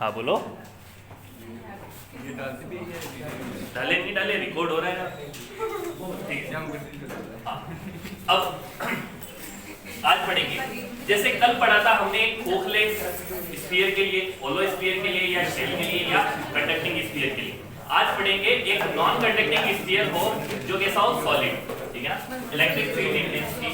हाँ बोलो। डाले नहीं डाले, रिकॉर्ड हो रहा है ना। ठीक है, हाँ। अब आज पढ़ेंगे, जैसे कल पढ़ा था हमने खोखले स्फीयर के लिए, होलो स्फीयर के लिए, या शेल के लिए, या कंडक्टिंग स्फीयर के लिए। आज पढ़ेंगे एक नॉन कंडक्टिंग स्फीयर हो जो कैसा हो, सॉलिड। ठीक है ना, electric field intensity.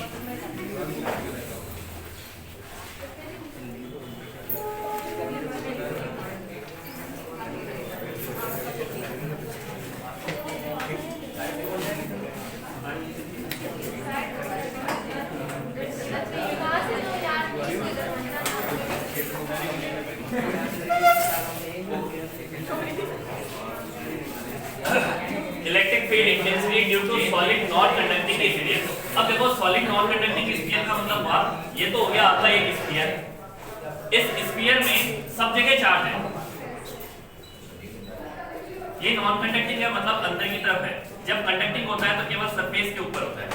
Electric field intensity due to solid non conducting sphere. अब देखो, सॉलिड नॉन कंडक्टिंग स्फीयर का मतलब हुआ, ये तो हो गया आपका एक स्फीयर। इस स्फीयर में सब जगह चार्ज है। ये नॉन कंडक्टिंग है, मतलब अंदर की तरफ है। जब कंडक्टिंग होता है तो केवल सरफेस के ऊपर होता है।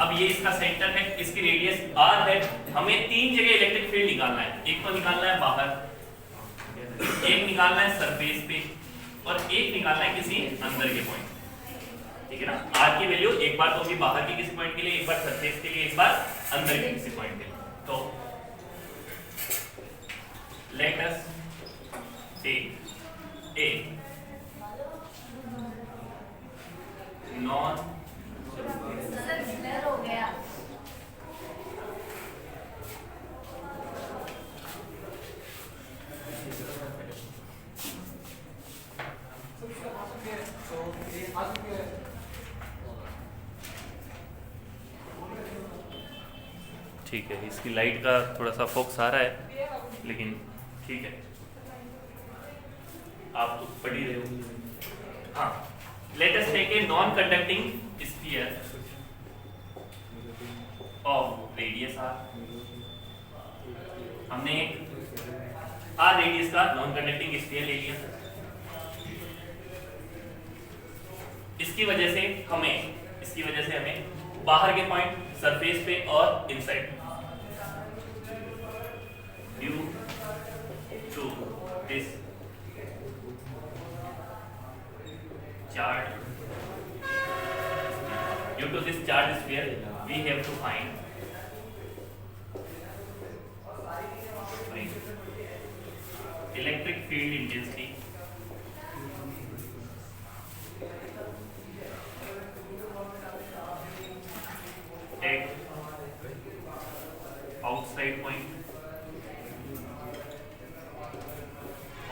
अब ये इसका सेंटर है, इसकी रेडियस r है। हमें तीन जगह इलेक्ट्रिक फील्ड निकालना है। एक तो निकालना है बाहर, एक निकालना है सरफेस पे, और एक निकालना है किसी अंदर के पॉइंट। ठीक है ना, r की वैल्यू एक बार तो होगी बाहर के किसी पॉइंट के लिए, एक बार सरफेस के लिए, एक बार अंदर के किसी पॉइंट के लिए। तो let us take a non हो गया ठीक है, इसकी लाइट का थोड़ा सा फोकस आ रहा है, लेकिन ठीक है, आप तो पढ़ ही रहे हो। हाँ, let us take a non conducting sphere of radius r। हमने एक r रेडियस का नॉन कंडक्टिंग स्फीयर ले लिया। इसकी वजह से हमें बाहर के पॉइंट, सरफेस पे और inside, due to this charge sphere we have to find electric field intensity at outside point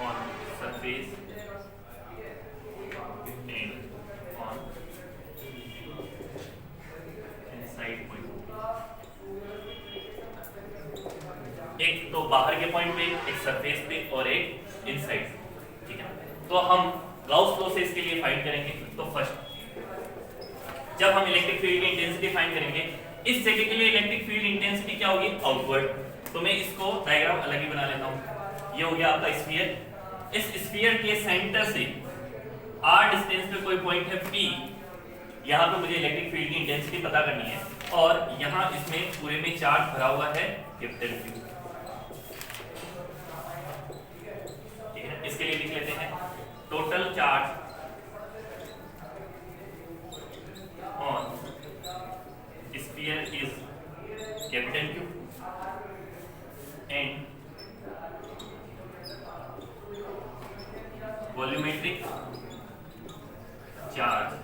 on surface and on inside point। एक तो बाहर के पॉइंट पे, एक सरफेस पे और एक इनसाइड। ठीक है, तो हम गाउस लॉ से इसके लिए फाइंड करेंगे। तो फर्स्ट, जब हम इलेक्ट्रिक फील्ड की इंटेंसिटी फाइंड करेंगे, इस जगह के लिए इलेक्ट्रिक फील्ड इंटेंसिटी क्या होगी, आउटवर्ड। तो मैं इसको डायग्राम अलग ही बना लेता हूं। ये हो गया आपका स्फीयर। इस स्फीयर के सेंटर से r डिस्टेंस पे कोई पॉइंट है P। यहां पे मुझे इलेक्ट्रिक फील्ड की इंटेंसिटी पता करनी है, और यहां इसमें पूरे में चार्ज भरा हुआ है कैपिटल Q। ठीक है, इसके लिए लिख लेते हैं total charge on sphere is capital Q and volumetric charge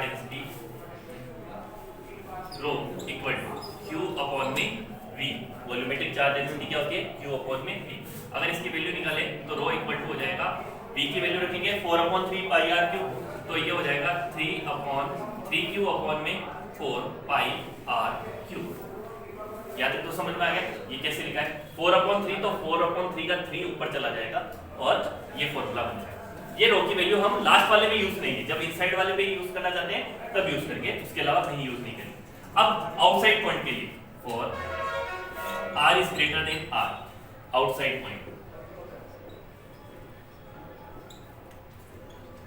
density rho equal to Q upon में V। वॉल्यूमेट्रिक चार्ज डेंसिटी क्या होती है, Q upon में V। अगर इसकी वैल्यू निकाले तो rho इक्वल टू हो जाएगा, V की वैल्यू रखेंगे 4/3 पाई r क्यूब, तो ये हो जाएगा 3/3Q अपॉन में 4 पाई r क्यूब। याद है तो समझ में आ गया ये कैसे लिखा है। 4/3 तो 4/3 का 3 ऊपर चला जाएगा और ये फॉर्मूला बन जाएगा। ये रो की वैल्यू हम लास्ट वाले में यूज नहीं है, जब इनसाइड वाले में यूज करना चाहते हैं तब यूज करेंगे, उसके अलावा कहीं यूज नहीं करेंगे। अब आउटसाइड पॉइंट के लिए for r is greater then r, outside point,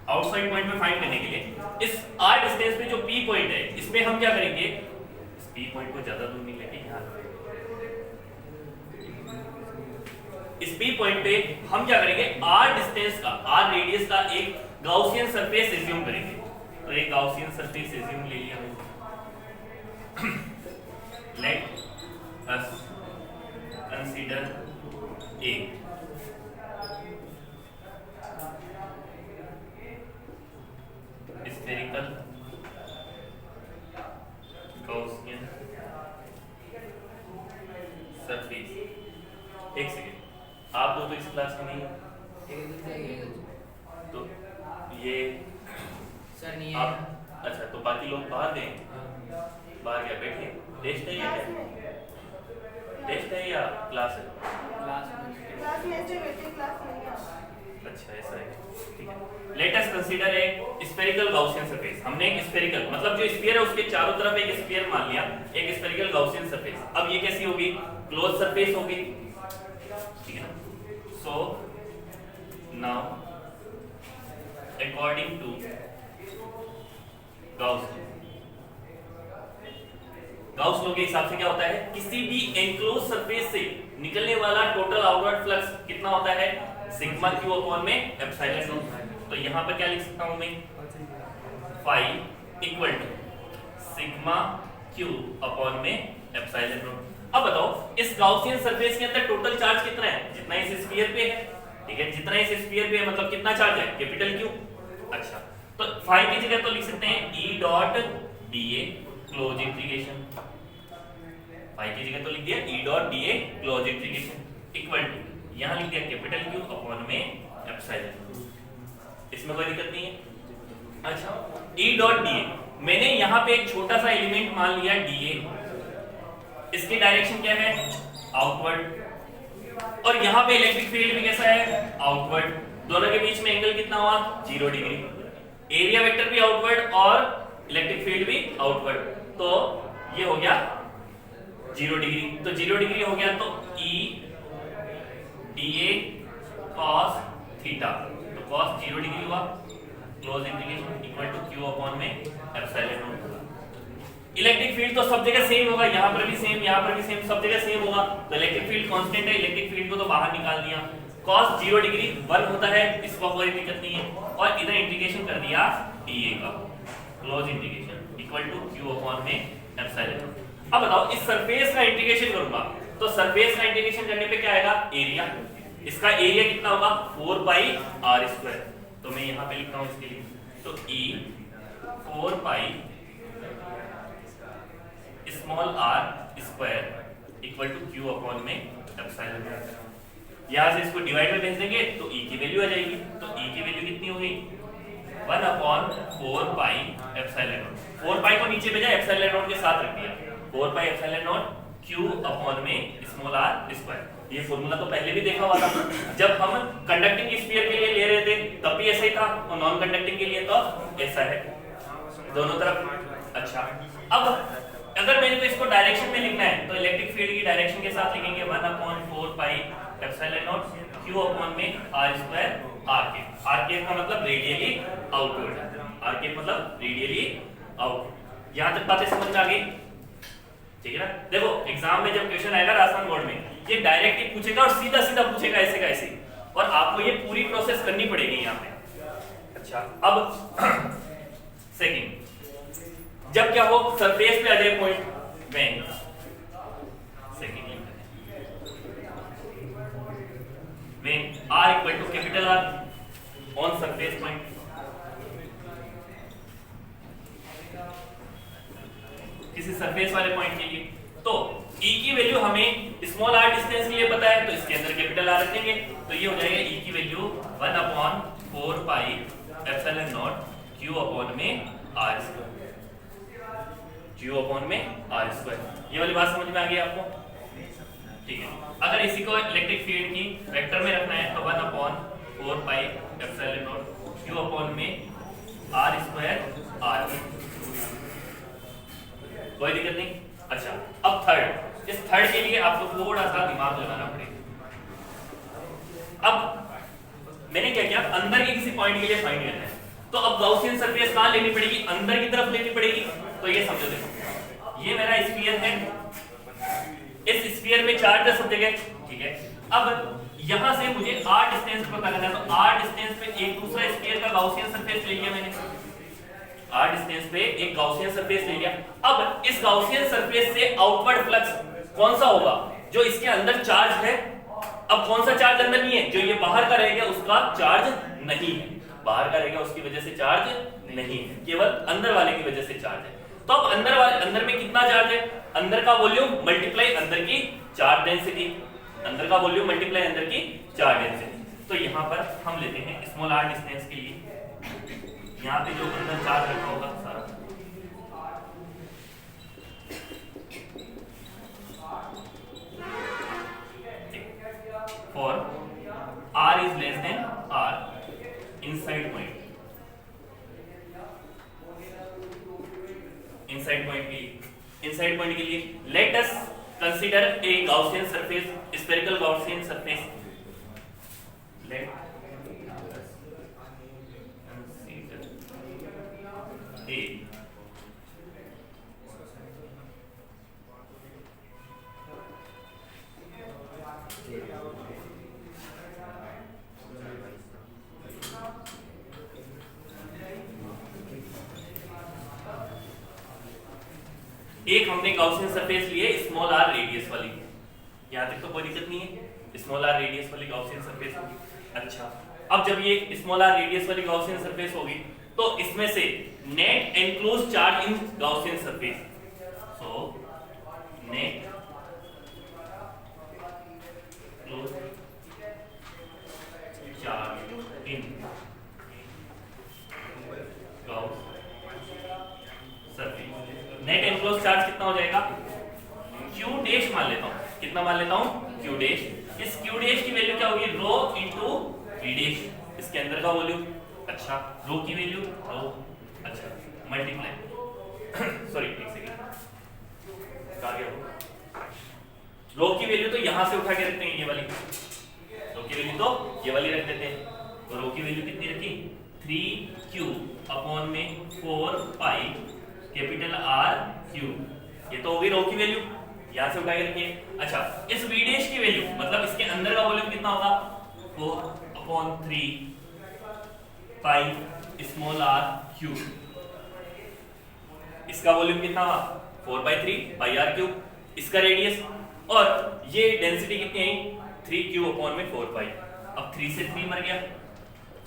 outside point में फाइंड करने के लिए इस r डिस्टेंस पे जो p पॉइंट है इसमें हम क्या करेंगे, इस p पॉइंट को ज्यादा दूर नहीं लेके यहाँ इस बी पॉइंट पे हम क्या करेंगे, आर डिस्टेंस का, आर रेडियस का एक गाउसियन सरफेस एज्यूम करेंगे। तो एक गाउसियन सरफेस एज्यूम ले लिया हमने। Let us consider a spherical Gaussian surface. एक सेकेंड, आप लोग तो इस क्लास में नहीं हो, तो ये सर नहीं आप है। अच्छा, तो बाकी लोग बाहर गए, बाहर क्या बैठे, टेस्ट है या क्या, टेस्ट है या क्लास है? क्लास में से बैठे, क्लास नहीं है। अच्छा ऐसा है, ठीक है। Let us consider a spherical Gaussian surface. हमने एक स्फेरिकल मतलब जो स्फीयर है उसके चारों तरफ एक स्फीयर मान लिया, एक स्फेरिकल गाउसियन सरफेस। अब ये कैसी होगी, क्लोज सरफेस होगी, ठीक है ना। So now according to Gauss law के हिसाब से क्या होता है, किसी भी एनक्लोज सरफेस से निकलने वाला टोटल आउटवर्ड फ्लक्स कितना होता है, सिग्मा क्यू अपॉन में एप्सिलॉन नॉट। तो यहां पर क्या लिख सकता हूं मैं, phi equal to sigma Q upon में एप्सिलॉन नॉट। अब बताओ इस गाउसियन सरफेस के अंदर टोटल चार्ज कितना है, जितना इस स्फीयर पे है, ठीक है, जितना इस स्फीयर पे है मतलब कितना चार्ज है, कैपिटल क्यू। अच्छा, तो फाई की जगह तो लिख सकते हैं E dot D A close integration, phi की जगह तो लिख दिया E dot D A close integration equal to यहां लिख दिया कैपिटल क्यू अपॉन में एप्सिलॉन। इसमें कोई दिक्कत नहीं है। अच्छा, ई डॉट डी ए, मैंने यहां पे एक छोटा सा एलिमेंट मान लिया डी ए, इसकी डायरेक्शन क्या है, आउटवर्ड, और यहां पे इलेक्ट्रिक फील्ड भी कैसा है, आउटवर्ड। दोनों के बीच में एंगल कितना हुआ, 0 डिग्री। एरिया वेक्टर भी आउटवर्ड और इलेक्ट्रिक फील्ड भी आउटवर्ड, तो ये हो गया 0 डिग्री। तो 0 डिग्री हो गया तो E dA cos थीटा, तो cos 0 डिग्री हुआ, close integration equal to q upon में एप्सिलॉन नॉट। इलेक्ट्रिक फील्ड तो सब जगह सेम होगा, यहां पर भी सेम, यहां पर भी सेम, सब जगह सेम होगा, तो इलेक्ट्रिक फील्ड कांस्टेंट है, इलेक्ट्रिक फील्ड को तो बाहर निकाल दिया। cos 0 डिग्री 1 होता है, इसको कोई दिक्कत नहीं है, और इधर इंटीग्रेशन कर दिया dA का, close integration equal to q upon में एप्सिलॉन नॉट। अब बताओ इस सरफेस का इंटीग्रेशन करूंगा, तो सरफेस का इंटीग्रेशन करने पे क्या आएगा, एरिया। इसका एरिया कितना होगा, 4 पाई r स्क्वायर। तो मैं यहां पे लिखता हूं इसके लिए, तो E 4 pi small r square equal to q upon में एप्सिलॉन नॉट। यहां से इसको डिवाइड में भेज देंगे तो E की वैल्यू आ जाएगी, तो E की वैल्यू कितनी होगी, 1 अपॉन 4 पाई एप्सिलॉन नॉट। 4 पाई को नीचे भेजा, एप्सिलॉन नॉट के साथ रख दिया, 4 pi epsilon naught q upon में स्मॉल r स्क्वायर। ये फॉर्मूला तो पहले भी देखा हुआ था, जब हम कंडक्टिंग स्फीयर के लिए ले रहे थे तब भी ऐसा ही था, और नॉन कंडक्टिंग के लिए तो ऐसा है दोनों तरफ। अच्छा, अब अगर मैंने तो इसको डायरेक्शन में लिखना है तो इलेक्ट्रिक फील्ड की डायरेक्शन के साथ लिखेंगे 1 upon 4 pi epsilon naught q upon में r स्क्वायर r के। r के का मतलब रेडियली आउटवर्ड, r के मतलब रेडियली आउट। यहां तक बातें समझ में आ गई, ठीक है ना। देखो एग्जाम में जब क्वेश्चन आएगा राजस्थान बोर्ड में, ये डायरेक्ट ही पूछेगा और सीधा सीधा पूछेगा ऐसे का ऐसे, और आपको ये पूरी प्रोसेस करनी पड़ेगी यहाँ पे। अच्छा, अब सेकंड, जब क्या हो सरफेस पे आ जाए point, when second when r equal to capital R on surface point, किसी सरफेस वाले पॉइंट के लिए, तो E की वैल्यू हमें स्मॉल r डिस्टेंस के लिए पता है, तो इसके अंदर कैपिटल R रखेंगे, तो ये हो जाएगा E की value 1 upon 4 pi epsilon naught q upon में r स्क्वायर, q अपॉन में r स्क्वायर। ये वाली बात समझ में आ गई आपको, ठीक है। अगर इसी को इलेक्ट्रिक फील्ड की वेक्टर में रखना है तो 1 upon 4 pi epsilon naught q upon में r स्क्वायर r, कोई दिक्कत नहीं। अच्छा, अब थर्ड, इस थर्ड के लिए आपको थोड़ा सा दिमाग लगाना पड़ेगा। अब मैंने क्या किया, अंदर के किसी पॉइंट के लिए फाइंड करना है, तो अब गाउसियन सरफेस कहां लेनी पड़ेगी, अंदर की तरफ लेनी पड़ेगी। तो ये समझो, देखो ये मेरा स्फीयर है, इस स्फीयर में चार्ज है सब जगह, ठीक है। अब यहां से मुझे r डिस्टेंस पता करना है, तो r डिस्टेंस पे एक दूसरा स्फीयर का गाउसियन सरफेस ले लिया मैंने, r डिस्टेंस पे एक गाउसियन सरफेस ले लिया। अब इस गाउसियन सरफेस से आउटवर्ड फ्लक्स कौन सा होगा, जो इसके अंदर चार्ज है। अब कौन सा चार्ज अंदर नहीं है, जो ये बाहर का रहेगा उसका चार्ज नहीं है, बाहर का रहेगा उसकी वजह से चार्ज नहीं है, केवल अंदर वाले की वजह से चार्ज है। तो अब अंदर में कितना चार्ज है, अंदर का वॉल्यूम मल्टीप्लाई अंदर की चार्ज डेंसिटी, अंदर का वॉल्यूम मल्टीप्लाई अंदर की चार्ज डेंसिटी। तो यहां पर हम लेते हैं स्मॉल r डिस्टेंस के लिए, यहां पे जो अंदर चार्ज रखा होगा सारा, for r is less than r inside point, inside point के लिए let us consider a Gaussian surface, spherical Gaussian surface, let us consider a एक हमने गाउसियन सरफेस लिए स्मॉल r रेडियस वाली, यहां तक तो कोई दिक्कत नहीं है, स्मॉल r रेडियस वाली गाउसियन सरफेस होगी। अच्छा, अब जब ये स्मॉल r रेडियस वाली गाउसियन सरफेस होगी तो इसमें से net enclose charge in Gaussian surface, so net close charge in Gauss surface, net enclose charge कितना हो जाएगा, q डैश मान लेता हूं, कितना मान लेता हूं, q डैश। इस q डैश की वैल्यू क्या होगी, रो इनटू v डैश, इसके अंदर का वॉल्यूम। अच्छा, रो की वैल्यू रो, अच्छा मल्टीप्लाई सॉरी एक सेकंड, कहां गया वो, रो की वैल्यू तो यहां से उठा के रखते हैं, ये वाली रो की वैल्यू तो ये वाली रख देते हैं, तो रो की वैल्यू कितनी रखी, 3q अपॉन में 4 पाई कैपिटल R Q, ये तो होगी रो की वैल्यू, यहां से उठा के रखिए। अच्छा, इस v डैश की वैल्यू मतलब इसके अंदर का वॉल्यूम कितना होगा, 4/3 पाई स्मॉल r Q, इसका वॉल्यूम कितना हुआ 4/3 पाई r क्यूब, इसका रेडियस, और ये डेंसिटी कितनी आई 3q अपॉन में 4 पाई। अब 3 से 3 मर गया,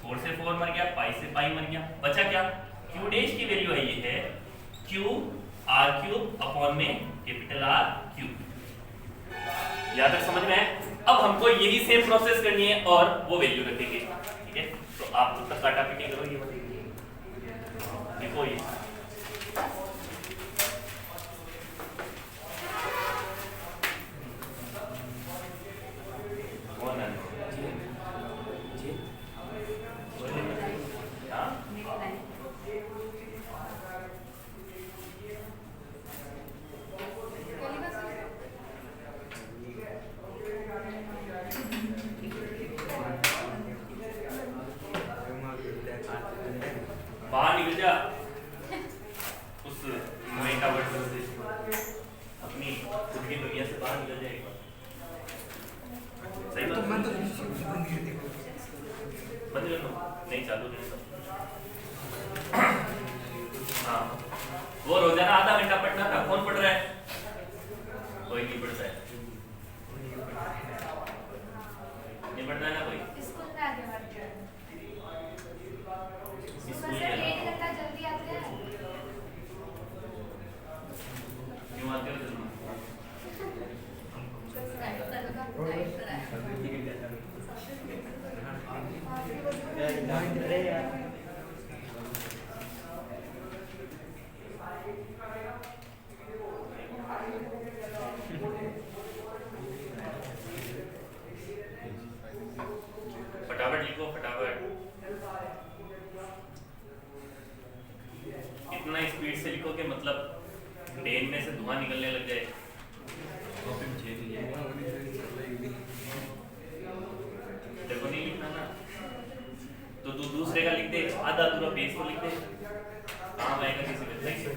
4 से 4 मर गया, पाई से पाई मर गया, बचा क्या, q डैश की वैल्यू है ये है q r क्यूब अपॉन में कैपिटल R क्यूब। यहां तक समझ में है। अब हमको यही सेम प्रोसेस करनी है और वो वैल्यू रखेंगे, ठीक है। तो आप तब तक काटा पीटी करो, ये देखो ये बाहर निकल जा उस मोएटा वर्ड से, अपनी खुद की दुनिया से बाहर निकल जाएगा। सही बात, बंद कर लो, नहीं चालू नहीं सब। हाँ, वो रोजाना आधा घंटा पढ़ना था, कौन पढ़ रहा है, कोई नहीं पढ़ता है, नहीं पढ़ता है ना कोई, क्यों आते हो फटाफट लिखो, फटाफट, इतना स्पीड से लिखो कि मतलब ट्रेन में से धुआं निकलने लग जाए। देखो नहीं लिखना ना, तो तू दूसरे का लिख दे, आधा अधूरा पेज को लिख दे, काम आएगा किसी वेबसाइट से।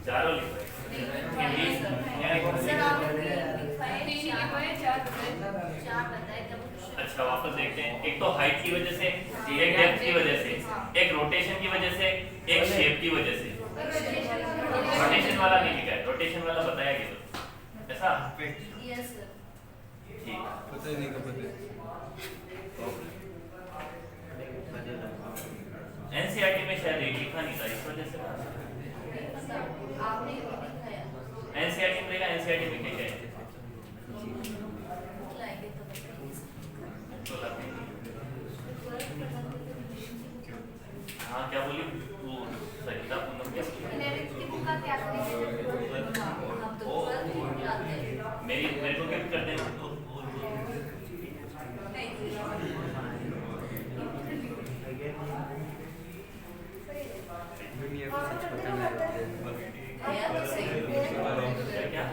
चारों लिखो अच्छा वापस देखते हैं। एक तो हाइट की वजह से, एक डेप्थ की वजह से, एक रोटेशन की वजह से, एक शेप की वजह से। रोटेशन वाला नहीं लिखा है, रोटेशन वाला बताया गया ऐसा। Yes sir. ठीक पता ही नहीं कब पता एनसीईआरटी में शायद ये लिखा नहीं था, इस वजह से आपने दिखाया एनसीईआरटी में लिखा, एनसीईआरटी में क्या है लाएंगे तो बताइए। तो लाते हैं। हाँ क्या बोली वो सरिता पूनम क्या बोली? 11th की बुक का क्या करेंगे? हम तो 12th की बुक लाते हैं। मेरे को गिफ्ट कर देना तो दुनिया को सच पता नहीं या तो सही क्या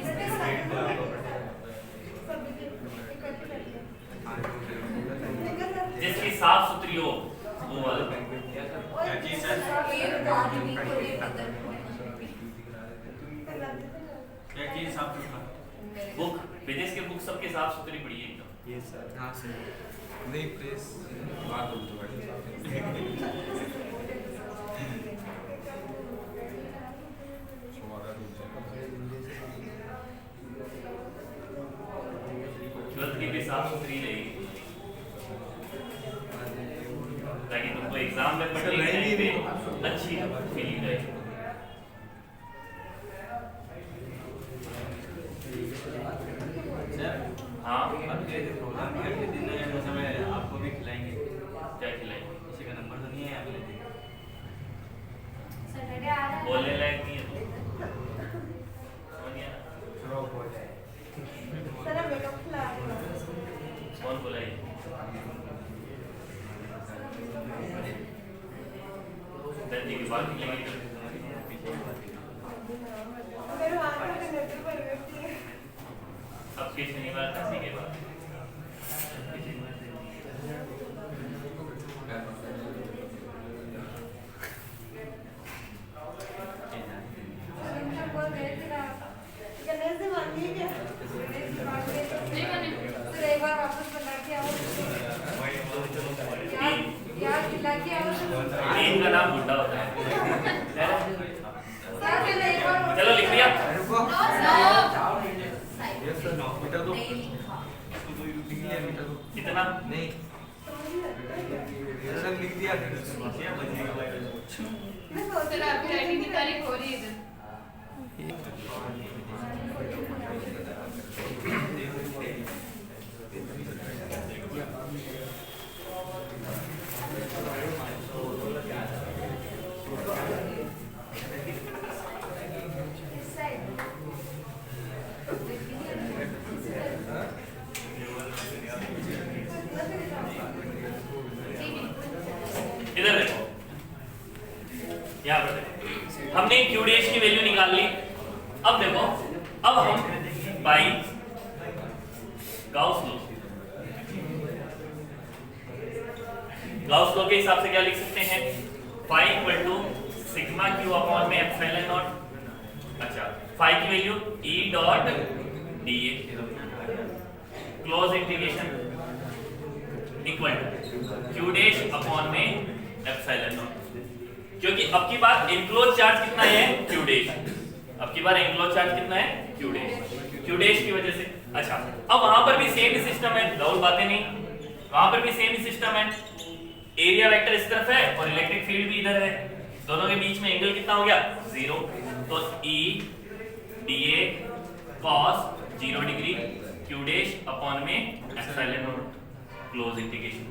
इसके साथ जिसकी साफ सुथरी हो वो वाला। ये दादी भी को नहीं पता। क्या चीज साफ सुथरा बुक विदेश के बुक सबके साफ सुथरी पड़ी है एकदम। ये सर हाँ सर नहीं प्लीज बात हो तो ट्वेल्थ की भी साफ सुथरी रहेगी ताकि तुमको एग्जाम में पढ़ने के टाइम पे अच्छी फीलिंग रहेगी। सर हाँ आपके प्रोग्राम के अगले दिन मतलब आपको भी खिलाएंगे। क्या खिलाएंगे? किसी का नंबर तो नहीं है अगले दिन? सैटरडे आ रहा है। बोलने लायक नहीं है तो समझ गया ना? सर अब मेकअप खिला रहे हैं। कौन बोला ये? दर्जी की बात नहीं लगी मेरे हाथ में नेत्र पर व्यक्ति है। अब के शनिवार खांसी के बाद सर बोल रहे थे ना गणेश जी मानिए क्या? सर एक बार वापस बना के आओ। यार खिला के आओ। टीम का नाम गुड्डा होता है। सर चलो एक बार चलो लिख लिया। यस सर नो बेटा तो नहीं लिखा। इसको तो लिख दिया बेटा तो कितना? नहीं सर लिख दिया मैं सोच सर आपकी राइटिंग की तारीफ हो रही है इधर। इस साइड। इधर देखो, यहाँ पर देखो, हमने क्यू डैश की वैल्यू निकाल ली। अब देखो, अब हम बाई गाउस लॉ के हिसाब से क्या लिख सकते हैं? Phi equal to sigma Q upon में एप्सिलॉन नॉट। अच्छा, फाई की value e dot D A close integration equal to q dash upon में एप्सिलॉन नॉट। क्योंकि अब की बार एनक्लोज चार्ज कितना है? Q dash. अब की बार एनक्लोज चार्ज कितना है? Q dash. क्यू डैश की वजह से। अच्छा, अब वहां पर भी सेम सिस्टम है, राहुल बातें नहीं, वहां पर भी सेम सिस्टम है। एरिया वेक्टर इस तरफ है और इलेक्ट्रिक फील्ड भी इधर है, दोनों के बीच में एंगल कितना हो गया? 0। तो E dA cos 0 degree Q dash upon में epsilon naught close integration.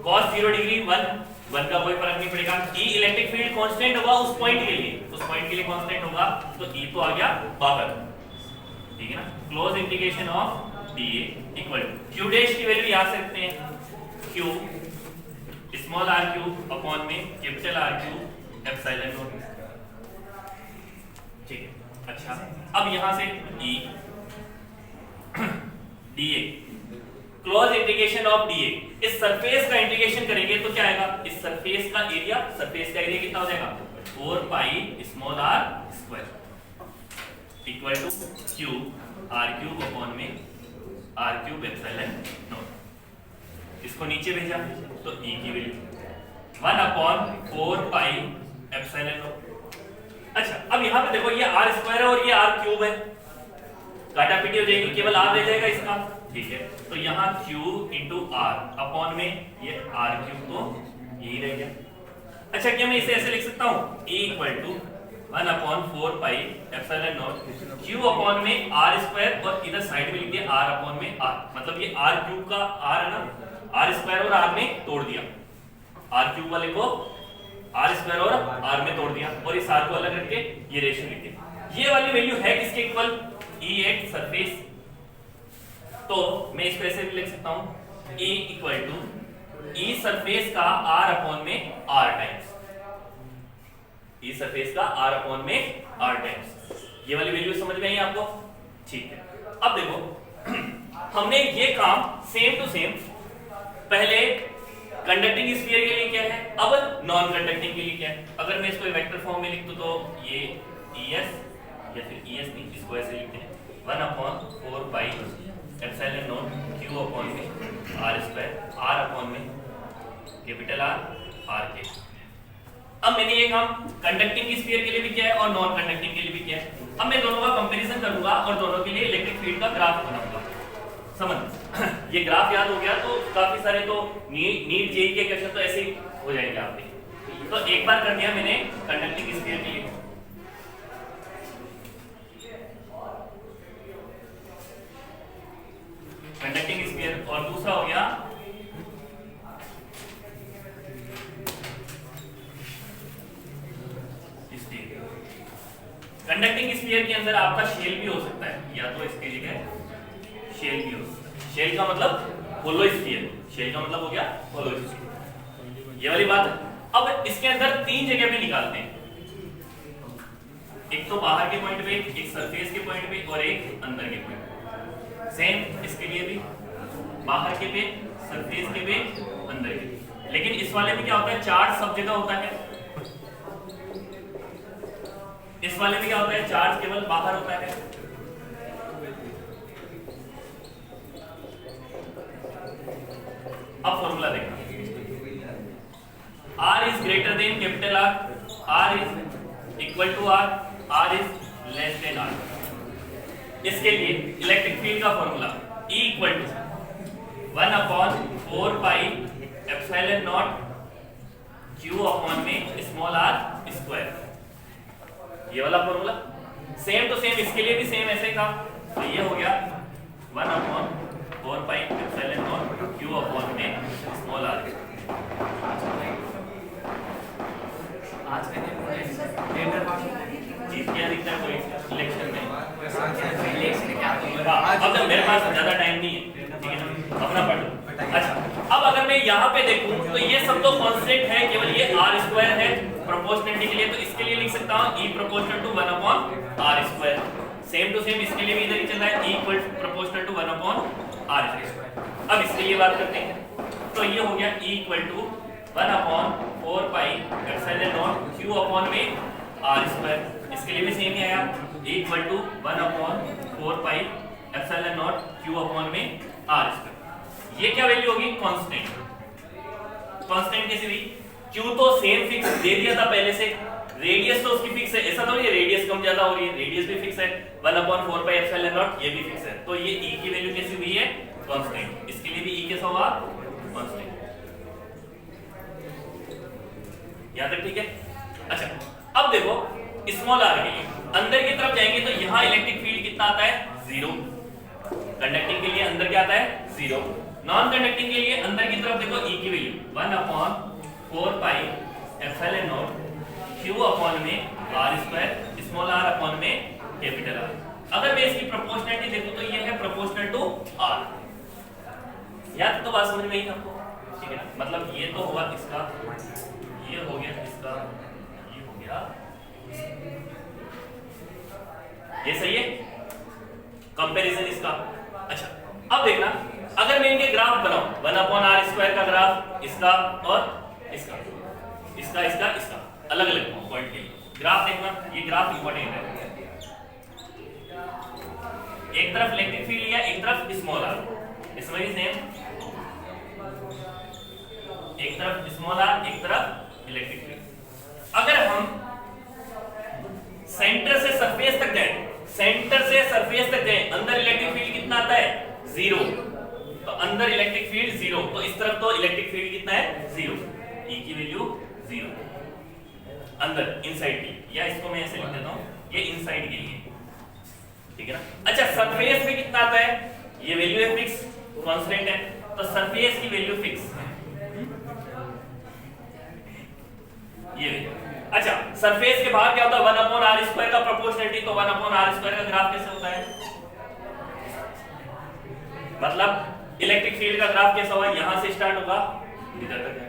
cos 0 degree 1 का कोई फर्क नहीं पड़ेगा। E इलेक्ट्रिक फील्ड कांस्टेंट होगा उस पॉइंट के लिए, उस पॉइंट के लिए कांस्टेंट होगा, तो E तो आ गया बाहर, ठीक है ना? Close integration of dA equal to Q dash की वैल्यू यहां से रखते हैं, Q small r cube upon में capital R cube epsilon naught, ठीक है। अच्छा, अब यहां से E dA close integration of dA इस सरफेस का इंटीग्रेशन करेंगे तो क्या आएगा, इस सरफेस का एरिया कितना हो जाएगा 4 pi small r square equal to q r cube upon में r क्यूब एप्सिलॉन नॉट। इसको नीचे भेजा तो e की value 1 upon 4 pi epsilon naught. अच्छा अब यहाँ पे देखो ये r स्क्वायर है और ये r क्यूब है, काटा पीटी हो जाएगी, केवल r रह जाएगा इसका, ठीक है। तो यहाँ q इंटू आर अपॉन में ये r क्यूब तो यही रह गया। अच्छा क्या मैं इसे ऐसे लिख सकता हूँ e equal to 1 upon 4 pi epsilon naught q upon में r स्क्वायर और इधर साइड में लिख दिया r अपॉन में r, मतलब ये r क्यूब का r है ना, r स्क्वायर और r में तोड़ दिया, r क्यूब वाले को r स्क्वायर और r में तोड़ दिया और इस r को अलग रख के ये रेशियो लिख दिया। ये वाली वैल्यू है किसके इक्वल, e एट सरफेस। तो मैं इसको ऐसे भी लिख सकता हूँ e equal to e surface का r अपॉन में r टाइम्स, e सरफेस का r अपॉन में r टाइम्स। ये वाली वैल्यू समझ में आई आपको, ठीक है। अब देखो हमने ये काम सेम टू सेम पहले कंडक्टिंग स्फीयर के लिए किया है, अब नॉन कंडक्टिंग के लिए क्या है। अगर मैं इसको वेक्टर फॉर्म में लिख दूं तो ये es या फिर es नहीं, इसको ऐसे लिखते हैं 1 upon 4 pi epsilon naught q upon में r स्क्वायर, r अपॉन में कैपिटल R r के। अब मैंने ये काम कंडक्टिंग स्फीयर के लिए भी किया है और नॉन कंडक्टिंग के लिए भी किया है। अब मैं दोनों का कंपैरिजन करूंगा और दोनों के लिए इलेक्ट्रिक फील्ड का ग्राफ बनाऊंगा। समझ ये ग्राफ याद हो गया तो काफी सारे तो नीट जेई के क्वेश्चन तो ऐसे ही हो जाएंगे आपके। तो एक बार कर दिया मैंने कंडक्टिंग स्फीयर के लिए, कंडक्टिंग स्फीयर, और दूसरा हो गया कंडक्टिंग स्फीयर के अंदर आपका शेल भी हो सकता है, या तो इसके जगह शेल भी हो सकता है। शेल का मतलब होलो स्फीयर, शेल का मतलब हो गया होलो स्फीयर, ये वाली बात है। अब इसके अंदर तीन जगह पे निकालते हैं, एक तो बाहर के पॉइंट पे, एक सरफेस के पॉइंट पे और एक अंदर के पॉइंट पे। सेम इसके लिए भी बाहर के पे, सरफेस के पे, अंदर के पे। लेकिन इस वाले में क्या होता है, चार्ज सब जगह होता है, इस वाले में क्या होता है, चार्ज केवल बाहर होता है। अब फॉर्मूला देखना, R is greater than capital R, R is equal to R, R is less than R। इसके लिए इलेक्ट्रिक फील्ड का formula E equal to 1 upon 4 pi epsilon naught Q upon में स्मॉल r स्क्वायर, ये वाला formula. Same to same इसके लिए भी same ऐसे था, तो ये हो गया 1 upon 4 pi epsilon naught Q upon में स्मॉल r। आज के दिन चीज क्या दिखता है कोई इलेक्शन में, क्या अब मेरे पास ज्यादा टाइम नहीं है, ठीक है ना, अपना पढ़ लो। अच्छा अब अगर मैं यहाँ पे देखूं तो ये सब तो कांस्टेंट है, केवल ये r स्क्वायर है प्रोपोर्शनलिटी के लिए, तो इसके लिए लिख सकता हूँ E proportional to 1 upon r square. Same to same इसके लिए भी इधर ही चल रहा है, E equal proportional to 1 upon r square. अब इसके लिए बात करते हैं, तो ये हो गया E equal to 1 upon 4 pi epsilon naught Q upon में r स्क्वायर। इसके लिए भी सेम ही आया, E equal to 1 upon 4 pi epsilon naught Q upon में r स्क्वायर। ये क्या वैल्यू होगी, कांस्टेंट। कांस्टेंट कैसे हुई, Q तो सेम फिक्स दे दिया था पहले से, रेडियस तो उसकी फिक्स है, ऐसा तो नहीं रेडियस कम ज्यादा हो रही है, रेडियस भी फिक्स है 1 अपॉन 4 पाई एप्सिलॉन नॉट, ये भी फिक्स है। तो ये E की वैल्यू कैसी हुई है, कांस्टेंट। इसके लिए भी E कैसा होगा, कांस्टेंट। यहां तक ठीक है। अच्छा अब देखो स्मॉल r के लिए अंदर की तरफ जाएंगे तो यहाँ इलेक्ट्रिक फील्ड कितना आता है, 0। कंडक्टिंग के लिए अंदर क्या आता है, 0। नॉन कंडक्टिंग के लिए अंदर की तरफ देखो E की value 1 upon 4 pi epsilon naught Q upon में r square, small r upon में कैपिटल R। अगर मैं इसकी प्रोपोर्शनलिटी देखूं तो ये है प्रोपोर्शनल टू r। यार तो बात समझ में आई आपको, ठीक है ना, मतलब ये तो हुआ इसका, ये हो गया इसका, ये हो गया, ये सही है कंपैरिजन इसका। अच्छा अब देखना अगर मैं इनके ग्राफ बनाऊं 1/r² का ग्राफ इसका और इसका इसका इसका इसका अलग अलग पॉइंट के लिए ग्राफ देखना, ये ग्राफ इंपॉर्टेंट है। एक तरफ इलेक्ट्रिक फील्ड लिया, एक तरफ स्मॉल आर, इसमें भी सेम, एक तरफ स्मॉल आर एक तरफ इलेक्ट्रिक फील्ड। अगर हम सेंटर से सरफेस तक जाए, सेंटर से सरफेस तक जाए, अंदर इलेक्ट्रिक फील्ड कितना आता है 0, तो अंदर इलेक्ट्रिक फील्ड 0, तो इस तरफ तो इलेक्ट्रिक फील्ड कितना है 0, E की वैल्यू 0 अंदर इनसाइड की, या इसको मैं ऐसे लिख देता हूं, ये इनसाइड के लिए, ठीक है ना। अच्छा सरफेस पे कितना आता है, ये वैल्यू है फिक्स कांस्टेंट है, तो सरफेस की वैल्यू फिक्स ये। अच्छा सरफेस के बाहर क्या होता है 1/r² का प्रोपोर्शनलिटी, तो 1/r² का ग्राफ कैसे होता है, मतलब इलेक्ट्रिक फील्ड का ग्राफ कैसा होगा, यहां से स्टार्ट होगा इधर तक है।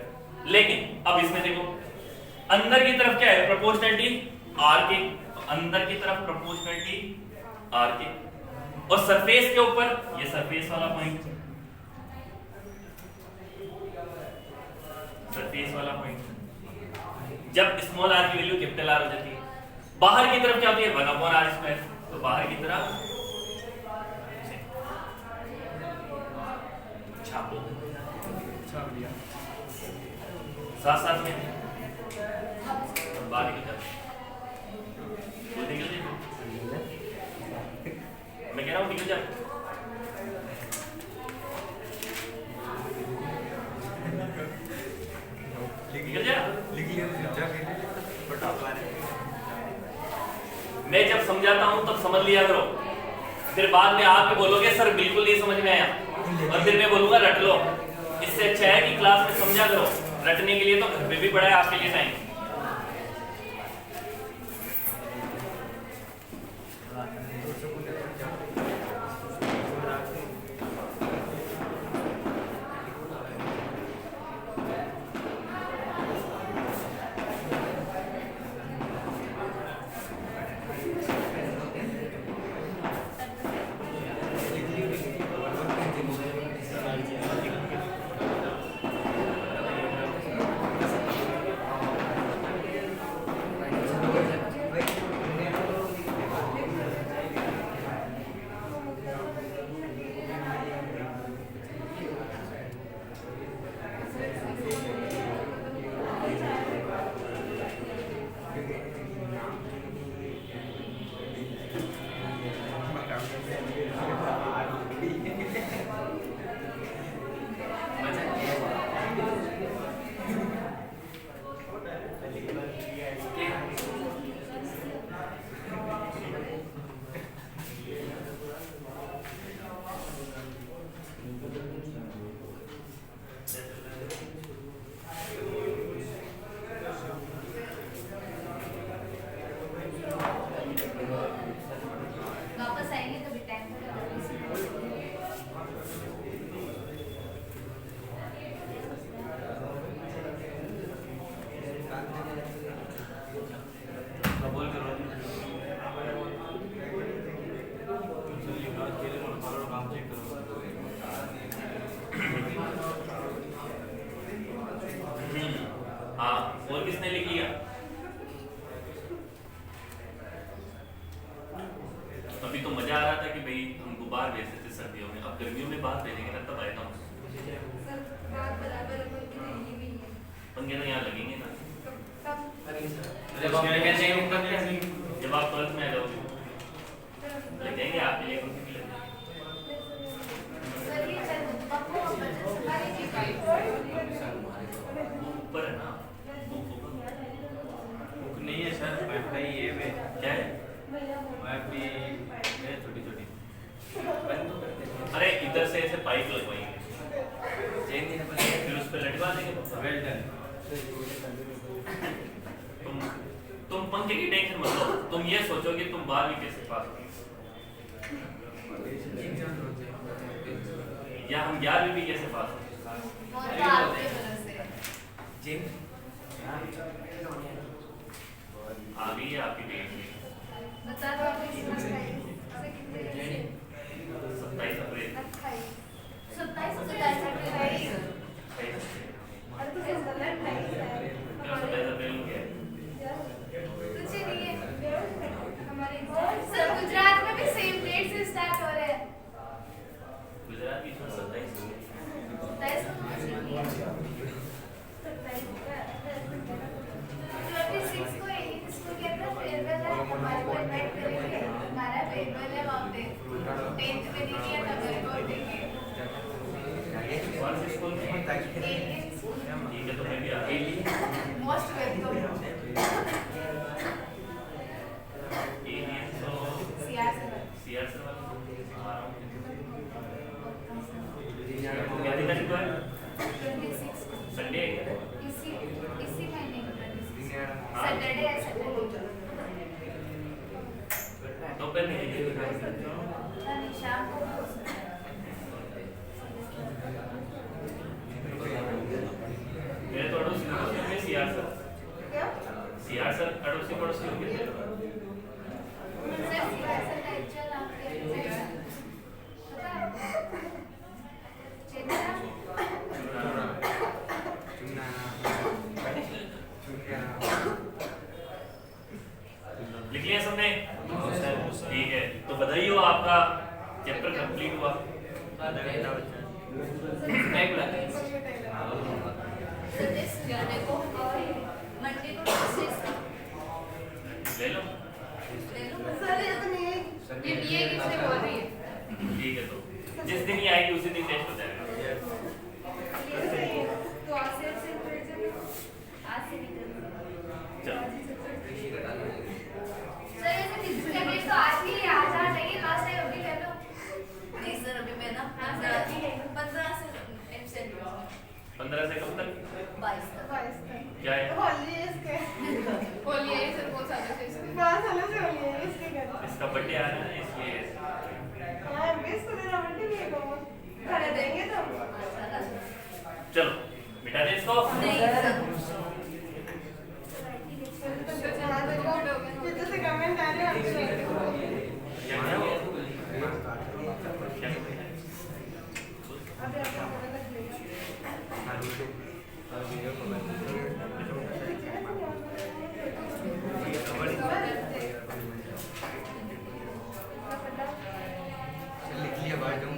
लेकिन अब इसमें देखो अंदर की तरफ क्या है प्रोपोर्शनलिटी r के, तो अंदर की तरफ प्रोपोर्शनलिटी r के, और सरफेस के ऊपर ये सरफेस वाला पॉइंट, सरफेस वाला पॉइंट जब स्मॉल r की वैल्यू कैपिटल R हो जाती है। बाहर की तरफ क्या होती है 1/r², तो बाहर की तरफ छापो, छाप दिया साथ साथ में बाहर की तरफ वो निकल जाए, मैं कह रहा हूँ निकल जाए, निकल जाए। मैं जब समझाता हूं तब समझ लिया करो, फिर बाद में आप भी बोलोगे सर बिल्कुल नहीं समझ में आया, और फिर मैं बोलूंगा रट लो। इससे अच्छा है कि क्लास में समझा करो, रटने के लिए तो घर पे भी पड़ा है आपके लिए टाइम। वापस आएंगे कभी टाइम पे बोल करो काम चेक करो। हाँ और किसने लिख लिया, अभी तो मजा आ रहा था कि भाई हमको बाहर भेजते थे सर्दियों में, अब गर्मियों में बाहर भेजेंगे ना तब आएगा। सर बात बराबर अपन की नहीं भी है। पंगे तो यहाँ लगेंगे ना, कब जब आप 12th में आ जाओगे लग जाएंगे आपके लिए, उनके लिए सर ये चल पप्पू बचत सफारी की ऊपर है ना, बुक नहीं है सर, वाईफाई है वे क्या है, वाईफाई है छोटी छोटी। अरे इधर से ऐसे पाइप लगवाएंगे, फिर उस पर लटका देंगे। Well done. तुम पंखे की टेंशन मत लो, तुम ये सोचो कि तुम 12वीं कैसे पास होगे, या हम 11वीं भी कैसे पास होंगे। वो तो आपके भरोसे आ गई है आपकी डेट बता दो आप 27 अप्रैल। 27 कौन से स्कूल में? ठीक है, तो मैं भी आ गई। Most welcome. एलियन तो सीआर सर। सीआर सर वाला आ रहा हूँ। क्या दिन है को है? 26 संडे है क्या? इसी महीने में 26 हाँ। सैटरडे है सैटरडे। दोपहर में है। नहीं शाम को हो सकता है। मेरे तो अड़ोसी पड़ोसी में सीआर सर। क्या? सीआर सर अड़ोसी पड़ोसी हो गए। सर सीआर सर का एक्चुअल नाम क्या है? पता है आपको? चेतना? लिख लिया सबने? ठीक है, तो बधाई हो, आपका चैप्टर कंप्लीट हुआ। सतीश जाने को और मंडे को टेस्ट ले लो। ले लो। सर ये तो नहीं है। ये बीए किसने बोल रही है? ठीक है, तो जिस दिन ये आएगी उसी दिन टेस्ट हो जाएगा। ये सही है। तो आज से आज से निकल। चलो सर ऐसे फिजिक्स का डेट तो आज ही आ जाना चाहिए, लास्ट टाइम अभी कर लो। नहीं सर अभी मैं ना 15 से एब्सेंट हूँ। 15 से कब तक? 22 तक। 22 तक। क्या है? हॉलीडेज के। बोलिए सर बहुत सालों से इसके। 5 सालों से हॉलीडेज के कर। इसका बर्थडे आ रहा है इसलिए। हाँ, बीस को देना बंटी भी है कौन? घर देंगे तो। चलो मिटा दे इसको। नहीं सर। हाँ, देखो, पीछे से कमेंट आ रहे हैं आपसे। क्या क्या? क्या? अभी आपको पता लग जाएगा। लिख लिया बात तुम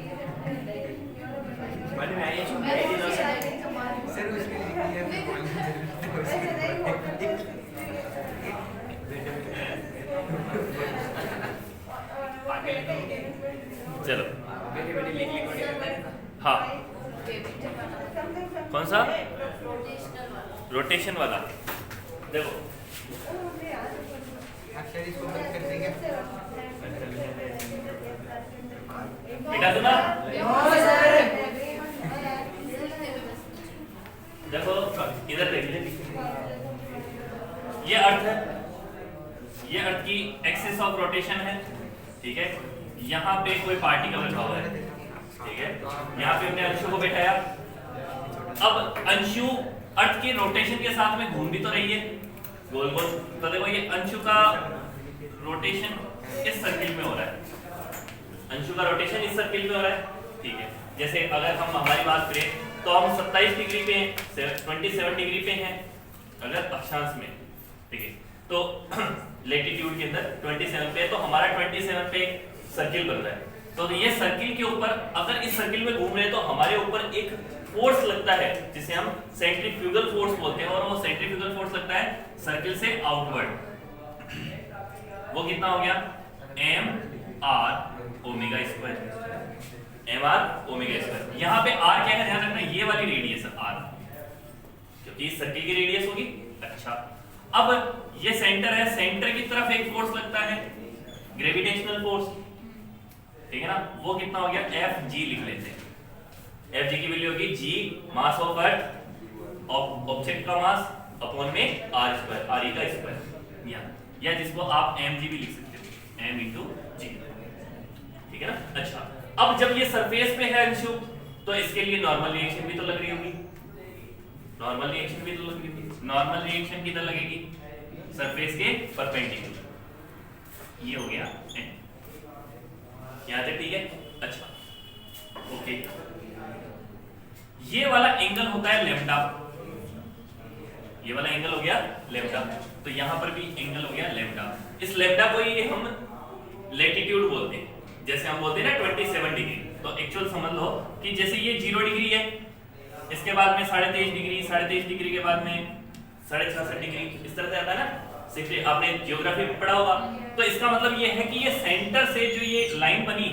बड़े मैं तो शायद तुम्हारी सर उसने लिख लिया ऐसे नहीं होता। चलो बेटे बेटे लिख लिख हाँ, कौन सा? रोटेशनल वाला। रोटेशन वाला। देखो अक्षर इसको बंद कर देंगे मिटा दूँ ना? देखो इधर देख ले, ये अर्थ है, ये अर्थ की एक्सिस ऑफ रोटेशन है। ठीक है, यहाँ पे कोई पार्टिकल रखा हुआ है। ठीक है, यहाँ पे हमने अंशु को बैठाया। अब अंशु अर्थ के रोटेशन के साथ में घूम भी तो रही है गोल गोल। तो देखो ये अंशु का रोटेशन इस सर्किल में हो रहा है। अंशु का रोटेशन इस सर्किल में हो रहा है। ठीक है, जैसे अगर हम हमारी बात करें तो हम 27 डिग्री पे हैं, 27 डिग्री पे हैं अगर अक्षांश में। ठीक है, तो लेटिट्यूड के अंदर 27 पे है, तो हमारा 27 पे सर्किल बन रहा है। तो ये सर्किल के ऊपर अगर इस सर्किल में घूम रहे हैं तो हमारे ऊपर एक फोर्स लगता है जिसे हम सेंट्रीफ्यूगल फोर्स बोलते हैं, और वो सेंट्रीफ्यूगल फोर्स लगता है सर्किल से आउटवर्ड। वो कितना हो गया? mr omega square. mr omega square. यहाँ पे r क्या है ध्यान रखना, ये वाली रेडियस है r, क्योंकि इस सर्किल की रेडियस होगी। अच्छा, अब ये सेंटर है, सेंटर की तरफ एक फोर्स लगता है ग्रेविटेशनल फोर्स। ठीक है ना, वो कितना हो गया? Fg लिख लेते हैं। Fg की वैल्यू होगी g mass of earth, object का मास अपॉन में r स्क्वायर, re का स्क्वायर, या जिसको आप mg भी लिख सकते हो, m into g। ठीक है ना। अच्छा, अब जब ये सरफेस पे है अंशु, तो इसके लिए नॉर्मल रिएक्शन भी तो लग रही होगी। नॉर्मल रिएक्शन भी तो लग रही होगी। नॉर्मल रिएक्शन किधर लगेगी? सरफेस के परपेंडिकुलर। ये हो गया n। यहाँ तक ठीक है। अच्छा ओके, ये वाला एंगल होता है लेम्डा। ये वाला एंगल हो गया लेम्डा, तो यहाँ पर भी एंगल हो गया लेम्डा। इस लेम्डा को ही हम लेटिट्यूड बोलते हैं। जैसे हम बोलते हैं ना 27 डिग्री, तो एक्चुअल समझ लो कि जैसे ये 0 डिग्री है, इसके बाद में 23.5 डिग्री, 23.5 डिग्री के बाद में 66.5 डिग्री, इस तरह से आता है ना। सिर्फ आपने जियोग्राफी में पढ़ा होगा। तो इसका मतलब ये है कि ये सेंटर से जो ये लाइन बनी,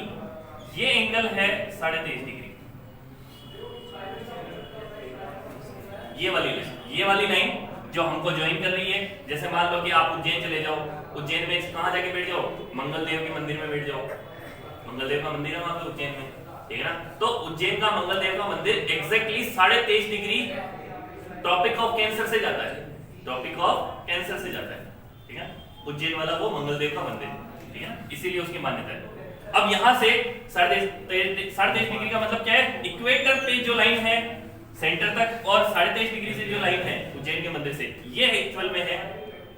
ये एंगल है 23.5 डिग्री। ये वाली लाइन जो हमको ज्वाइन कर रही है। जैसे मान लो कि आप उज्जैन चले जाओ, उज्जैन में कहाँ जाके बैठ जाओ, मंगल देव के मंदिर में बैठ जाओ, मंगल देव का मंदिर है वहां पे उज्जैन में, ठीक है ना। तो उज्जैन का मंगल देव का मंदिर exactly 23.5 degree tropic of cancer से जाता है, ट्रॉपिक ऑफ कैंसर से जाता है, ठीक है। उज्जैन वाला वो मंगल देव का मंदिर, ठीक है ना, इसीलिए उसकी मान्यता है। अब यहाँ से 23.5 डिग्री का मतलब क्या है, इक्वेटर पे जो लाइन है सेंटर तक और 23.5 डिग्री से जो लाइन है उज्जैन के मंदिर से, ये एक्चुअल में है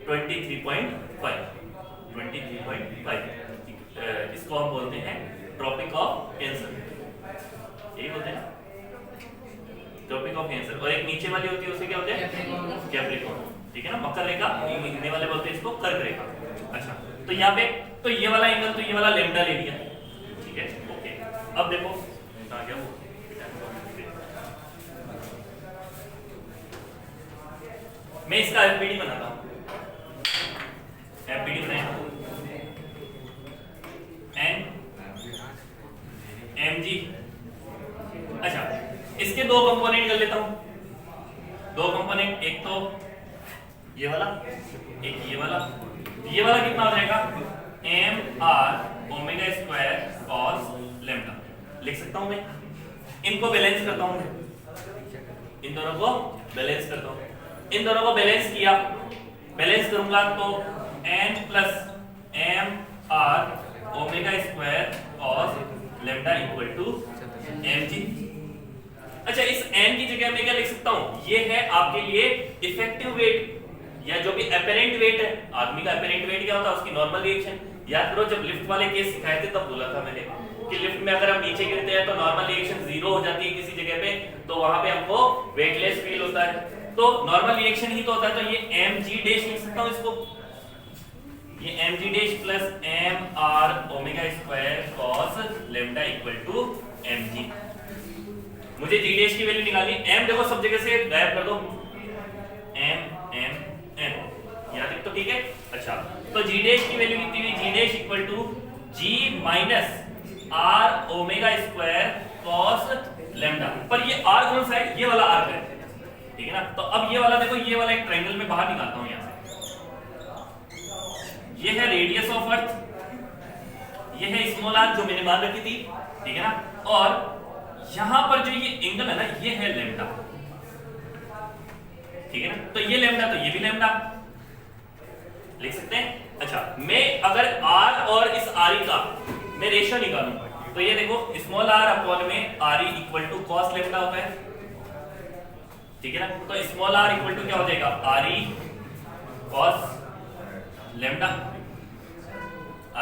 23.5। इसको हम बोलते हैं ट्रॉपिक ऑफ कैंसर, यही बोलते हैं ट्रॉपिक ऑफ कैंसर। और एक नीचे वाली होती है उसे क्या बोलते हैं, कैप्रिकॉर्न, ठीक है ना। मकर रेखा हिंदी वाले बोलते हैं इसको कर्क रेखा। अच्छा, तो यहाँ पे तो ये वाला एंगल तो ये वाला लैम्डा ले लिया, ठीक है, ओके। अब देखो कहाँ गया वो, मैं इसका एफबीडी बनाता हूँ, एफबीडी बनाया एमजी। अच्छा, इसके दो कंपोनेंट कर लेता हूँ, दो कंपोनेंट, एक तो ये वाला, एक ये वाला। ये वाला कितना हो जाएगा, m r omega square cos lambda लिख सकता हूं मैं। इनको बैलेंस करता हूं मैं, इन दोनों को बैलेंस करता हूं। इन दोनों को बैलेंस किया, बैलेंस करूंगा तो n plus m r omega square cos lambda equal to mg। अच्छा, इस n की जगह मैं क्या लिख सकता हूं, ये है आपके लिए इफेक्टिव वेट या जो भी एपेरेंट वेट है। आदमी का एपेरेंट वेट क्या होता है, उसकी नॉर्मल रिएक्शन। याद करो जब लिफ्ट वाले केस सिखाए थे तब बोला था मैंने कि लिफ्ट में अगर हम नीचे गिरते हैं तो नॉर्मल रिएक्शन 0 हो जाती है किसी जगह पे, तो वहां पे हमको वेटलेस फील होता है, तो नॉर्मल रिएक्शन ही तो होता है। तो ये mg डैश लिख सकता हूं इसको, ये mg dash plus m r omega square cos lambda equal to mg। मुझे g डैश की वैल्यू निकालनी, m देखो सब जगह से गायब कर दो, m यहाँ तक तो ठीक है। अच्छा, तो g डैश की वैल्यू कितनी हुई, g dash equal to g minus r omega square cos lambda. पर ये r कौन सा है, ये वाला r है, ठीक है ना। तो अब ये वाला देखो, ये वाला एक ट्रायंगल में बाहर निकालता हूं यहाँ से। ये है रेडियस ऑफ अर्थ, ये है स्मॉल r जो मैंने मान रखी थी, ठीक है ना। और यहां पर जो ये एंगल है ना, ये है लैम्डा, ठीक है ना। तो ये लैम्डा, तो ये भी लैम्डा लिख सकते हैं। अच्छा, मैं अगर r और इस re का मैं रेशियो निकालूं तो ये देखो स्मॉल r अपॉन में re equal to cos lambda होता है, ठीक है ना। तो स्मॉल r इक्वल टू क्या हो जाएगा, re cos lambda,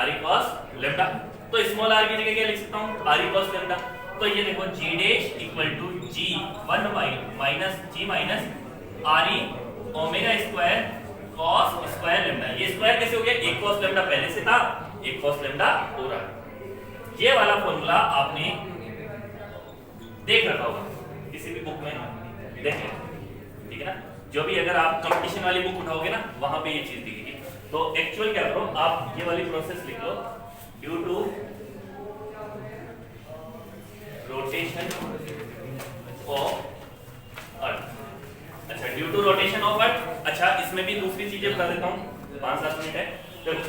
re cos lambda. तो स्मॉल r की जगह क्या लिख सकता हूं, re cos लैम्डा। तो ये देखो g dash equal to g 1 minus g minus re omega square cos square lambda. ये स्क्वायर कैसे हो गया, एक cos लैम्डा पहले से था, एक cos लैम्डा हो रहा है। ये वाला फॉर्मूला आपने देख रखा होगा किसी भी बुक में, देख लें, ठीक है ना। जो भी अगर आप कंपटीशन वाली बुक उठाओगे ना, वहां पे ये चीज दिखेगी। तो एक्चुअल क्या करो, आप ये वाली प्रोसेस लिख लो, due to rotation of earth. अच्छा, due to rotation of earth. अच्छा, इसमें भी दूसरी चीजें बता देता हूं, 5-7 मिनट है। चलो,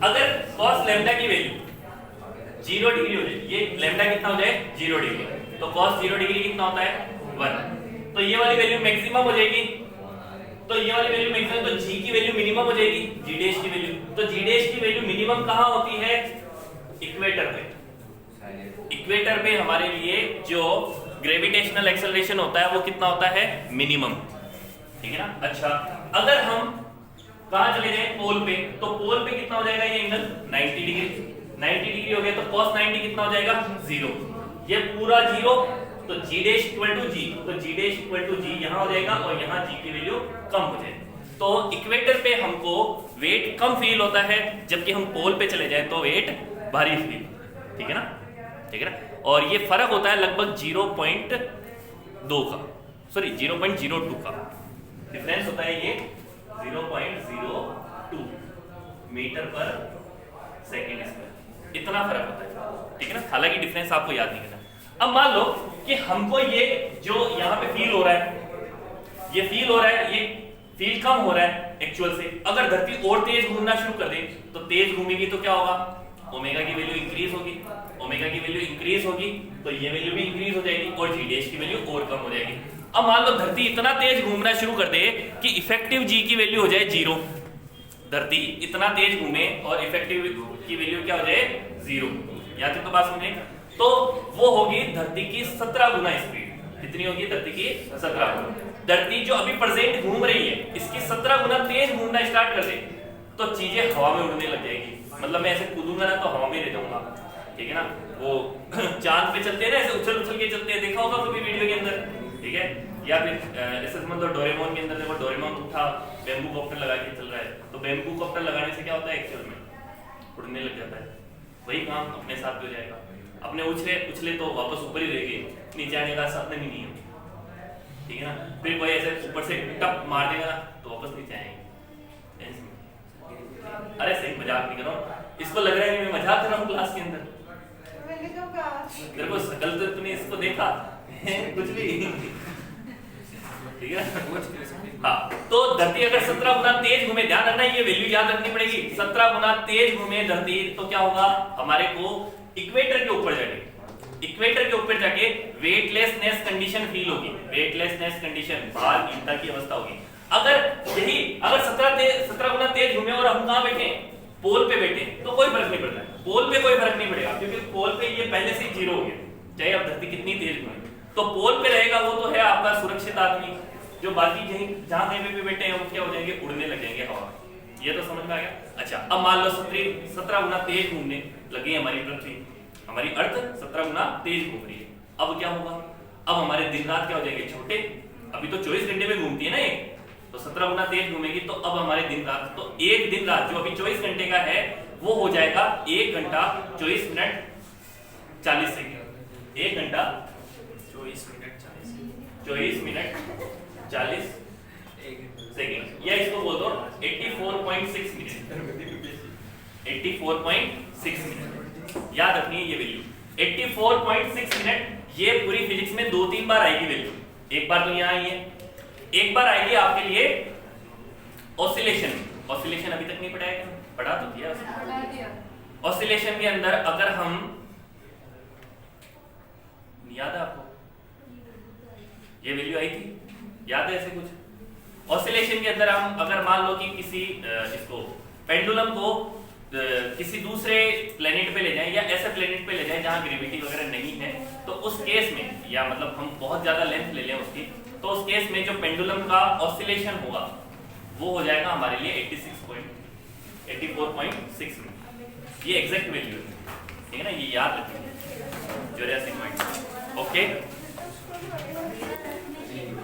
अगर cos लैम्डा की वैल्यू 0 डिग्री हो जाए, ये लैम्डा कितना हो जाए 0 डिग्री, तो cos 0 डिग्री कितना होता है 1। तो ये वाली वैल्यू मैक्सिमम हो जाएगी, तो ये वाली वैल्यू मैक्सिमम, तो g की वैल्यू मिनिमम हो जाएगी, g डैश की वैल्यू। तो g डैश की वैल्यू मिनिमम कहां होती है, इक्वेटर पे। इक्वेटर पे हमारे लिए जो ग्रेविटेशनल एक्सेलरेशन होता है वो कितना होता है, मिनिमम, ठीक है ना। अच्छा, अगर हम कहां चले जाए, पोल पे, तो पोल पे कितना हो जाएगा ये एंगल 90 डिग्री। 90 डिग्री हो गया तो cos 90 कितना हो जाएगा 0, ये पूरा 0। तो g dash equal to g, तो g dash equal to g यहां हो जाएगा और यहां g की वैल्यू कम हो जाएगी। तो इक्वेटर पे हमको वेट कम फील होता है, जबकि हम पोल पे चले जाए तो वेट भारी फील, ठीक है ना, ठीक है ना। और ये फर्क होता है लगभग 0.2 का, सॉरी 0.02 का डिफरेंस होता है, ये 0.02 मीटर पर सेकेंड स्क्वायर, इतना फर्क होता है, ठीक है ना। हालांकि डिफरेंस आपको याद नहीं करना। अब मान लो कि हमको ये जो यहाँ पे फील हो रहा है, ये फील हो रहा है, ये फील कम हो रहा है एक्चुअल से। अगर धरती और तेज घूमना शुरू कर दे तो तेज घूमेगी तो क्या होगा, ओमेगा की वैल्यू इंक्रीज होगी, ओमेगा की वैल्यू इंक्रीज होगी तो ये वैल्यू भी इंक्रीज हो जाएगी और जी डैश की वैल्यू और कम हो जाएगी। अब मान लो धरती इतना तेज घूमना शुरू कर दे कि इफेक्टिव जी की वैल्यू हो जाए 0। धरती इतना तेज घूमे और इफेक्टिव की वैल्यू क्या हो जाए 0। यहाँ तक तो बात समझे। तो वो होगी धरती की 17 गुना स्पीड। कितनी होगी धरती की 17 गुना। धरती जो अभी प्रेजेंट घूम रही है इसकी 17 गुना तेज घूमना स्टार्ट कर दे तो चीजें हवा में उड़ने लग जाएगी। मतलब मैं ऐसे कूदूंगा ना तो हवा में रह जाऊंगा, ठीक है ना। वो चांद पे चलते हैं ना, ऐसे उछल उछल के चलते हैं, देखा होगा कभी वीडियो के अंदर, ठीक है। या फिर ऐसे समझ लो डोरेमोन के अंदर देखो, डोरेमोन उठा बैम्बू कॉप्टर लगा के चल रहा है तो बैम्बू कॉप्टर लगाने से क्या होता है एक्चुअल में उड़ने लग जाता है। वही काम अपने साथ भी हो जाएगा। अपने उछले उछले तो वापस ऊपर ही रहेंगे, नीचे आने का सपना भी नहीं है, ठीक है ना। फिर कोई ऐसे ऊपर से टप मार देगा तो वापस नीचे आएंगे। अरे सही मजाक नहीं कर रहा हूँ, इसको लग रहा है कि मैं मजाक कर रहा हूँ क्लास के अंदर। मैंने कब कहा? तेरे को शकल तो तूने इसको देखा कुछ भी, ठीक है। हाँ, तो धरती अगर 17 गुना तेज घूमे, ध्यान रखना ये वैल्यू याद रखनी पड़ेगी। 17 गुना तेज घूमे धरती तो क्या होगा, हमारे को इक्वेटर के ऊपर जाके वेटलेसनेस कंडीशन फील होगी। वेटलेसनेस कंडीशन, भार हीनता की अवस्था होगी। अगर 17 गुना तेज घूमे और हम कहाँ बैठे, पोल पे बैठे, तो कोई फर्क नहीं पड़ता। पोल पे कोई फर्क नहीं पड़ेगा क्योंकि पोल पे ये पहले से 0 हो गया, चाहे अब धरती कितनी तेज घूमे। तो पोल पे रहेगा वो तो है आपका सुरक्षित आदमी। जो बाकी जहां कहीं पे बैठे हैं वो क्या हो जाएंगे, उड़ने लग जाएंगे हवा में। ये तो समझ में आ गया। अच्छा, अब मान लो 17 गुना तेज घूमने लगी हमारी पृथ्वी, हमारी अर्थ 17 गुना तेज घूम रही है। अब क्या होगा, अब हमारे दिन रात क्या हो जाएंगे छोटे। अभी तो 24 घंटे में घूमती है ना एक, तो 17 गुना तेज घूमेगी तो अब हमारे दिन रात, तो एक दिन रात जो अभी 24 घंटे का है वो हो जाएगा 1 घंटा 24 मिनट 40 सेकंड। 1 घंटा 24 मिनट 40 सेकंड, या इसको बोल दो 84.6 मिनट। 84.6 मिनट याद रखनी है ये वैल्यू 84.6 मिनट। ये पूरी फिजिक्स में 2-3 बार आएगी वैल्यू। एक बार तो यहाँ आई है, एक बार आएगी आपके लिए ऑसिलेशन। ऑसिलेशन अभी तक नहीं पढ़ा तो दिया। ऑसिलेशन के अंदर अगर हम, याद है आपको ये वैल्यू आई थी, याद है ऐसे कुछ। ऑसिलेशन के अंदर हम अगर मान लो कि किसी इसको पेंडुलम को किसी दूसरे प्लेनेट पे ले जाएं या ऐसे प्लेनेट पे ले जाएं जहां ग्रेविटी वगैरह नहीं है, तो उस केस में, या मतलब हम बहुत ज्यादा लेंथ ले लें उसकी, तो उस केस में जो पेंडुलम का ऑसिलेशन होगा वो हो जाएगा हमारे लिए 84.6 में। ये एग्जैक्ट वैल्यू है, ठीक है ना, ये याद रखिए 84 पॉइंट। ओके।